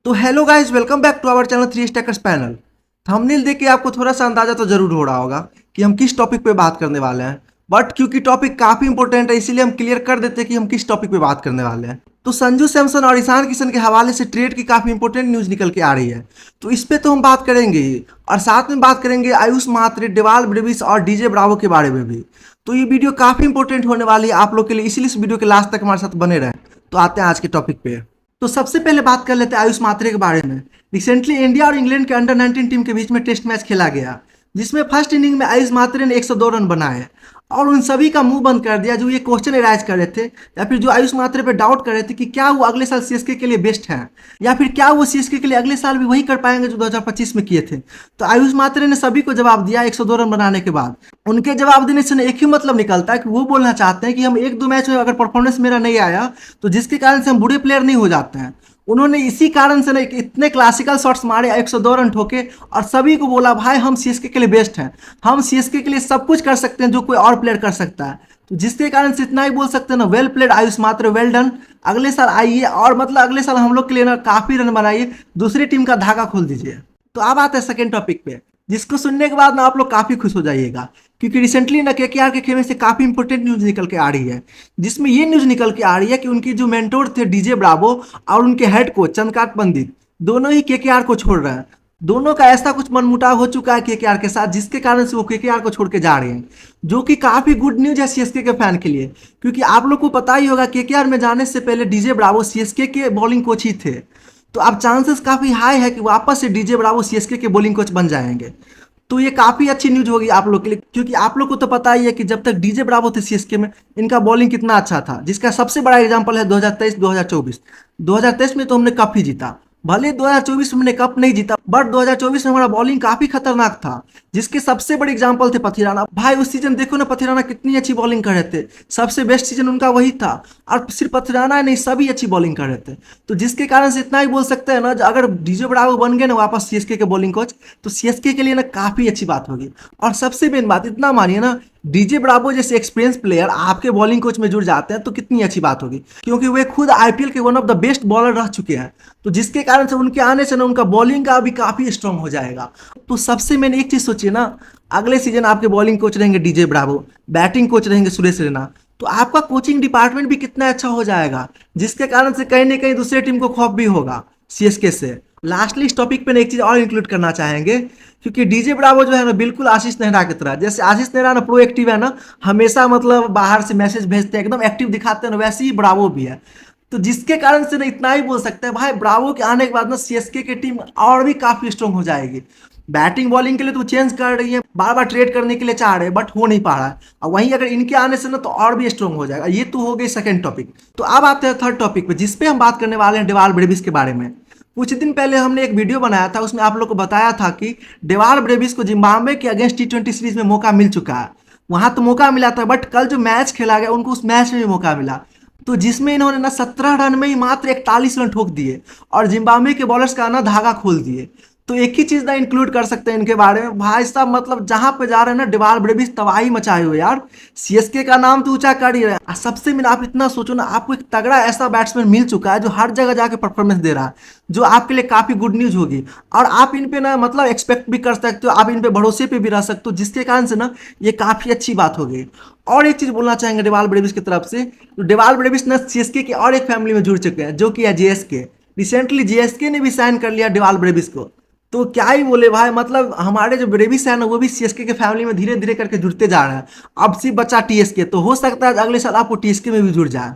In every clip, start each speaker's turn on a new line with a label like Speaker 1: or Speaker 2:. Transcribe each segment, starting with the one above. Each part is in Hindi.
Speaker 1: तो hello guys, welcome back to our channel three stackers panel. Thumbnail देख के आपको थोड़ा सा अंदाजा तो जरूर हो रहा होगा कि हम किस टॉपिक पे बात करने वाले हैं। बट क्योंकि टॉपिक काफी इंपॉर्टेंट है, इसीलिए हम क्लियर कर देते हैं कि हम किस टॉपिक पे बात करने वाले हैं। तो संजू सैमसन और ईशान किशन के हवाले से ट्रेड की काफी इंपॉर्टेंट न्यूज निकल के आ रही है, तो इस पे तो हम बात करेंगे ही। और साथ में बात करेंगे आयुष मात्रे, डेवाल ब्रेविस और डीजे ब्रावो के बारे में भी। तो ये वीडियो काफी इंपॉर्टेंट होने वाली है आप लोग के लिए, इसीलिए इस वीडियो के लास्ट तक हमारे साथ बने रहें। तो आते हैं आज के टॉपिक पे। तो सबसे पहले बात कर लेते हैं आयुष मात्रे के बारे में। रिसेंटली इंडिया और इंग्लैंड के अंडर 19 टीम के बीच में टेस्ट मैच खेला गया, जिसमें फर्स्ट इनिंग में आयुष मात्रे ने 102 रन बनाए और उन सभी का मुंह बंद कर दिया जो ये क्वेश्चन एराइज कर रहे थे या फिर जो आयुष मात्रे पे डाउट कर रहे थे कि क्या वो अगले साल सीएसके के लिए बेस्ट हैं या फिर क्या वो सीएसके के लिए अगले साल भी वही कर पाएंगे जो 2025 में किए थे। तो आयुष मात्रे ने सभी को जवाब दिया 102 रन बनाने के बाद। उनके जवाब देने से एक ही मतलब निकलता है कि वो बोलना चाहते हैं कि हम एक दो मैच में अगर परफॉर्मेंस मेरा नहीं आया तो जिसके कारण से हम बुरे प्लेयर नहीं हो जाते हैं। उन्होंने इसी कारण से ना इतने क्लासिकल शॉट्स मारे, 102 रन ठोके और सभी को बोला भाई हम सीएसके के लिए बेस्ट हैं, हम सीएसके के लिए सब कुछ कर सकते हैं जो कोई और प्लेयर कर सकता है। तो जिसके कारण से इतना ही बोल सकते हैं ना, वेल प्लेड आयुष मात्र, वेल डन। अगले साल आइए और मतलब अगले साल हम लोग के लिए ना काफी रन बनाइए, दूसरी टीम का धागा खोल दीजिए। तो अब आते हैं सेकेंड टॉपिक पे, जिसको सुनने के बाद ना आप लोग काफी खुश हो जाइएगा, क्योंकि रिसेंटली ना केकेआर के खेमे से काफी इंपॉर्टेंट न्यूज निकल के आ रही है, जिसमें ये न्यूज निकल के आ रही है कि उनके जो मेंटोर थे डीजे ब्रावो और उनके हेड कोच चंद्रकांत पंडित दोनों ही केकेआर को छोड़ रहे हैं। दोनों का ऐसा कुछ मनमुटाव हो चुका है केकेआर के साथ, जिसके कारण से वो केकेआर को छोड़ के जा रहे हैं, जो कि काफी गुड न्यूज है सीएसके के फैन के लिए। क्योंकि आप लोग को पता ही होगा केकेआर में जाने से पहले डीजे ब्रावो सीएसके के बॉलिंग कोच ही थे। तो अब चांसेस काफी हाई है कि वापस से डीजे ब्रावो सीएसके के बॉलिंग कोच बन जाएंगे। तो ये काफी अच्छी न्यूज होगी आप लोग के लिए, क्योंकि आप लोग को तो पता ही है कि जब तक डीजे ब्रावो थे सीएसके में इनका बॉलिंग कितना अच्छा था, जिसका सबसे बड़ा एग्जांपल है 2023 2024। 2023 में तो हमने कप ही जीता, भले 2024 में हमने कप नहीं जीता, बट 2024 में हमारा बॉलिंग काफी खतरनाक था, जिसके सबसे बड़े एग्जांपल थे पथिराना। भाई उस सीजन देखो ना, पथिराना कितनी अच्छी बॉलिंग कर रहे थे, सबसे बेस्ट सीजन उनका वही था। और सिर्फ पथिराना नहीं, सभी अच्छी बॉलिंग कर रहे थे। तो जिसके कारण से इतना ही बोल सकते हैं ना, अगर डीजे ब्रावो बन गए ना वापस सीएसके के बॉलिंग कोच, तो सीएसके के लिए ना काफी अच्छी बात होगी। और सबसे मेन बात इतना मानिए ना, डीजे ब्रावो जैसे एक्सपीरियंस प्लेयर आपके बॉलिंग कोच में जुड़ जाते हैं तो कितनी अच्छी बात होगी, क्योंकि वे खुद आईपीएल के one of the best bowler रह चुके हैं। तो जिसके कारण से उनके आने से ना उनका बॉलिंग का भी काफी स्ट्रांग हो जाएगा। तो सबसे मेन एक चीज सोचिए ना, अगले सीजन आपके बॉलिंग कोच रहेंगे डीजे ब्रावो, बैटिंग कोच रहेंगे सुरेश रैना, तो आपका कोचिंग डिपार्टमेंट भी कितना अच्छा हो जाएगा, जिसके कारण से कहीं ना कहीं दूसरे टीम को खौफ भी होगा सीएसके से। लास्टली इस टॉपिक पे एक चीज और इंक्लूड करना चाहेंगे, क्योंकि डीजे ब्रावो जो है ना बिल्कुल आशीष नेहरा की तरह, जैसे आशीष नेहरा ना प्रो एक्टिव है ना, हमेशा मतलब बाहर से मैसेज भेजते हैं, एकदम एक्टिव दिखाते हैं ना, वैसे ही ब्रावो भी है। तो जिसके कारण से ना इतना ही बोल सकते हैं भाई, ब्रावो के आने के बाद ना सीएसके की टीम और भी काफी स्ट्रांग हो जाएगी। बैटिंग बॉलिंग के लिए तो चेंज कर रही है, बार बार ट्रेड करने के लिए चाह रहे हैं, बट हो नहीं पा रहा है। और वहीं अगर इनके आने से ना तो और भी स्ट्रांग हो जाएगा। ये तो हो गई सेकंड टॉपिक। तो अब आते हैं थर्ड टॉपिक पे, जिसपे हम बात करने वाले हैं डेवाल ब्रेविस के बारे में। कुछ दिन पहले हमने एक वीडियो बनाया था, उसमें आप लोग को बताया था कि डेवाल ब्रेविस को जिम्बाब्वे के अगेंस्ट टी20 सीरीज में मौका मिल चुका है। वहां तो मौका मिला था, बट कल जो मैच खेला गया उनको उस मैच में भी मौका मिला, तो जिसमें इन्होंने ना 17 रन में ही मात्र 41 रन ठोक दिए और जिम्बाब्वे के बॉलर्स का ना धागा खोल दिए। तो एक ही चीज ना इंक्लूड कर सकते हैं इनके बारे में, भाई साहब मतलब जहां पे जा रहे हैं ना डेवाल ब्रेविस तबाही मचाए हुए यार, सीएसके का नाम तो ऊंचा कर ही रहे हैं। सबसे में आप इतना सोचो ना, आपको एक तगड़ा ऐसा बैट्समैन मिल चुका है जो हर जगह जाके परफॉर्मेंस दे रहा है, जो आपके लिए काफी गुड न्यूज होगी। और आप इन पे ना मतलब एक्सपेक्ट भी कर सकते हो, आप इन पे भरोसे पे भी रह सकते हो, जिसके कारण से ना ये काफी अच्छी बात होगी। और एक चीज बोलना चाहेंगे डेवाल ब्रेविस की तरफ से, तो डेवाल ब्रेविस ना सीएसके की और एक फैमिली में जुड़ चुके हैं, जो कि है जेएसके। रिसेंटली जेएसके ने भी साइन कर लिया डेवाल ब्रेविस को। तो क्या ही बोले भाई, मतलब हमारे जो ब्रेविस है ना वो भी सीएसके के फैमिली में धीरे धीरे करके जुड़ते जा रहे हैं। अब सिर्फ बच्चा टीएसके, तो हो सकता है अगले साल आपको टीएसके में भी जुड़ जाए।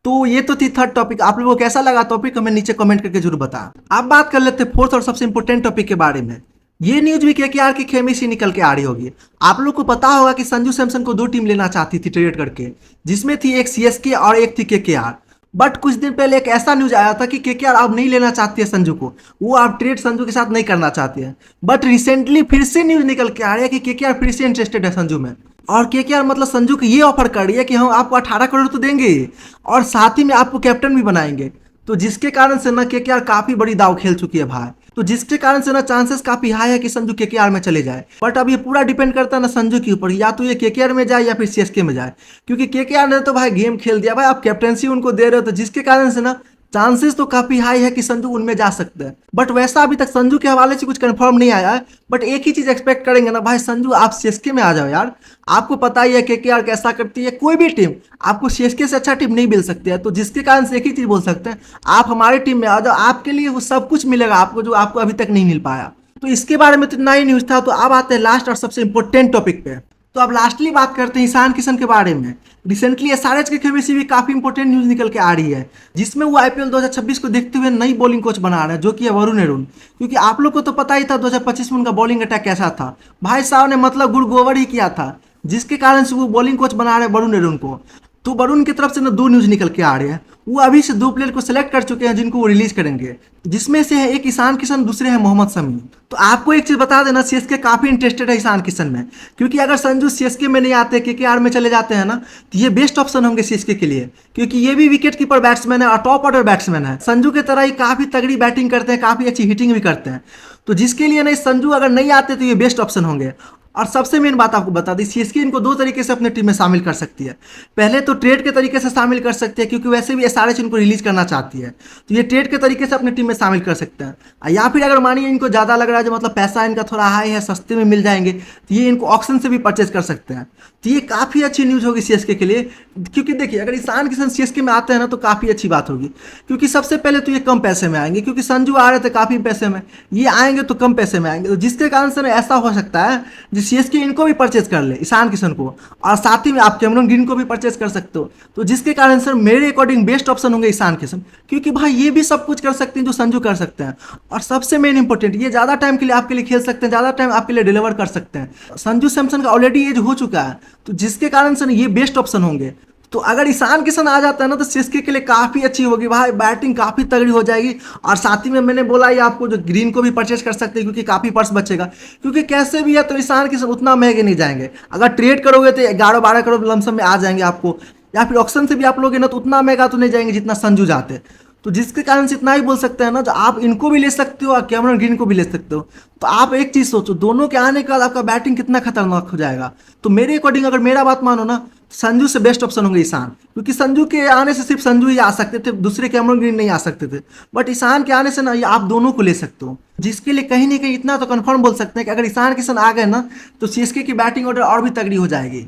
Speaker 1: तो ये तो थी थर्ड टॉपिक। आप लोगों को कैसा लगा टॉपिक हमें नीचे कमेंट करके जरूर बताएं। अब बात कर लेते हैं फोर्थ और सबसे इंपॉर्टेंट टॉपिक के बारे में। ये न्यूज भी केकेआर की खेमे से निकल के आ रही होगी। आप लोग को पता होगा कि संजू सैमसन को दो टीम लेना चाहती थी ट्रेड करके, जिसमें थी एक सीएसके और एक थी केकेआर। बट कुछ दिन पहले एक ऐसा न्यूज आया था कि केकेआर अब नहीं लेना चाहती है संजू को, वो अब ट्रेड संजू के साथ नहीं करना चाहती है। बट रिसेंटली फिर से न्यूज निकल के आ रही है कि केकेआर फिर से इंटरेस्टेड है संजू में, और केकेआर मतलब संजू को ये ऑफर कर रही है कि हम आपको 18 करोड़ तो देंगे ही, और साथ ही में आपको कैप्टन भी बनाएंगे। तो जिसके कारण से ना केकेआर काफी बड़ी दाव खेल चुकी है भाई। तो जिसके कारण से ना चांसेस काफी हाई है कि संजू केकेआर में चले जाए। बट अब ये पूरा डिपेंड करता है ना संजू के ऊपर, या तो ये केकेआर में जाए या फिर सीएसके में जाए, क्योंकि केकेआर ने तो भाई गेम खेल दिया भाई, आप कैप्टनसी उनको दे रहे हो, तो जिसके कारण से ना चांसेस तो काफी हाई है कि संजू उनमें जा सकते हैं, बट वैसा अभी तक संजू के हवाले से कुछ कंफर्म नहीं आया है। बट एक ही चीज एक्सपेक्ट करेंगे ना भाई, संजू आप सीएसके में आ जाओ यार। आपको पता ही है केकेआर कैसा करती है, कोई भी टीम आपको सीएसके से अच्छा टीम नहीं मिल सकती है। तो जिसके कारण से एक ही चीज बोल सकते हैं, आप हमारे टीम में आ जाओ, आपके लिए वो सब कुछ मिलेगा आपको जो आपको अभी तक नहीं मिल पाया। तो इसके बारे में तो इतना ही न्यूज था। तो अब आते हैं लास्ट और सबसे इंपॉर्टेंट टॉपिक पे। तो अब लास्टली बात करते हैं ईशान किशन के बारे में। रिसेंटली एसआरएच के खेमे से भी काफी इंपॉर्टेंट न्यूज निकल के आ रही है, जिसमें वो आईपीएल 2026 को देखते हुए नई बॉलिंग कोच बना रहे हैं, जो कि है वरुण अरुण। क्योंकि आप लोग को तो पता ही था 2025 में उनका बॉलिंग अटैक कैसा था। भाई साहब ने मतलब गुड़ गोबर ही किया था, जिसके कारण से वो बॉलिंग कोच बना रहे हैं वरुण अरुण को। तो वरुण की तरफ से ना दो न्यूज निकल के आ रहे हैं। वो अभी से दो प्लेयर को सिलेक्ट कर चुके हैं जिनको वो रिलीज करेंगे, जिसमें से है एक ईशान किशन, दूसरे हैं मोहम्मद शमी। तो आपको एक चीज बता देना, सीएसके काफी इंटरेस्टेड है ईशान किशन में, क्योंकि अगर संजू सीएसके में नहीं आते, केकेआर में चले जाते हैं ना, तो ये बेस्ट ऑप्शन होंगे सीएसके के लिए। क्योंकि ये भी विकेट कीपर बैट्समैन है और टॉप ऑर्डर बैट्समैन है, संजू की तरह ही काफी तगड़ी बैटिंग करते हैं, काफी अच्छी हिटिंग भी करते हैं। तो जिसके लिए नहीं, संजू अगर नहीं आते तो ये बेस्ट ऑप्शन होंगे। और सबसे मेन बात आपको बता दी, सीएसके इनको दो तरीके से अपने टीम में शामिल कर सकती है। पहले तो ट्रेड के तरीके से शामिल कर सकती है, क्योंकि वैसे भी एसआरएच इनको रिलीज करना चाहती है, तो ये ट्रेड के तरीके से अपनी टीम में शामिल कर सकते हैं। या फिर अगर मानिए इनको ज़्यादा लग रहा है, जो मतलब पैसा इनका थोड़ा हाई है, सस्ते में मिल जाएंगे, तो ये इनको ऑक्शन से भी परचेज कर सकते हैं। तो ये काफ़ी अच्छी न्यूज़ होगी सीएसके के लिए। क्योंकि देखिए, अगर ईशान किशन सीएसके में आते हैं ना, तो काफ़ी अच्छी बात होगी। क्योंकि सबसे पहले तो ये कम पैसे में आएंगे, क्योंकि संजू आ रहे थे काफ़ी पैसे में, ये आएंगे तो कम पैसे में आएंगे। तो जिसके कारण से ऐसा हो सकता है जो सीएसके इनको भी परचेज कर ले, ईशान किशन को, और साथ ही में आप कैमरन ग्रीन को भी परचेज कर सकते हो। तो जिसके कारण सर मेरे अकॉर्डिंग बेस्ट ऑप्शन होंगे ईशान किशन, क्योंकि भाई ये भी सब कुछ कर सकते हैं जो संजू कर सकते हैं। और सबसे मेन इंपॉर्टेंट, ये ज़्यादा टाइम के लिए आपके लिए खेल सकते हैं, ज़्यादा टाइम आपके लिए डिलीवर कर सकते हैं। संजू सैमसन का ऑलरेडी एज हो चुका है, तो जिसके कारण से ये बेस्ट ऑप्शन होंगे। तो अगर ईशान किशन आ जाता है ना, तो सीएसके के लिए काफ़ी अच्छी होगी भाई, बैटिंग काफ़ी तगड़ी हो जाएगी। और साथ ही में मैंने बोला ही आपको, जो ग्रीन को भी परचेज कर सकते हैं, क्योंकि काफ़ी पर्स बचेगा। क्योंकि कैसे भी है तो ईशान किशन उतना महंगे नहीं जाएंगे। अगर ट्रेड करोगे तो 11-12 करोड़ लमसम में आ जाएंगे आपको, या फिर ऑक्शन से भी आप लोगे ना, तो उतना महंगा तो नहीं जाएंगे जितना संजू जाते। तो जिसके कारण से इतना ही बोल सकते हैं ना, जो आप इनको भी ले सकते हो और कैमरन ग्रीन को भी ले सकते हो। तो आप एक चीज़ सोचो, दोनों के आने के बाद आपका बैटिंग कितना खतरनाक हो जाएगा। तो मेरे अकॉर्डिंग अगर मेरा बात मानो ना, संजू से बेस्ट ऑप्शन होंगे ईशान, क्योंकि संजू के आने से सिर्फ संजू ही आ सकते थे, दूसरे कैमरन ग्रीन नहीं आ सकते थे। बट ईशान के आने से ना, ये आप दोनों को ले सकते हो, जिसके लिए कहीं ना कहीं इतना तो कंफर्म बोल सकते हैं कि अगर ईशान किशन आ गए ना, तो सीएसके की बैटिंग ऑर्डर और भी तगड़ी हो जाएगी।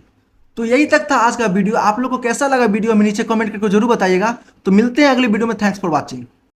Speaker 1: तो यही तक था आज का वीडियो। आप लोग को कैसा लगा वीडियो में नीचे कमेंट करके जरूर बताइएगा। तो मिलते हैं अगले वीडियो में। Thanks for watching.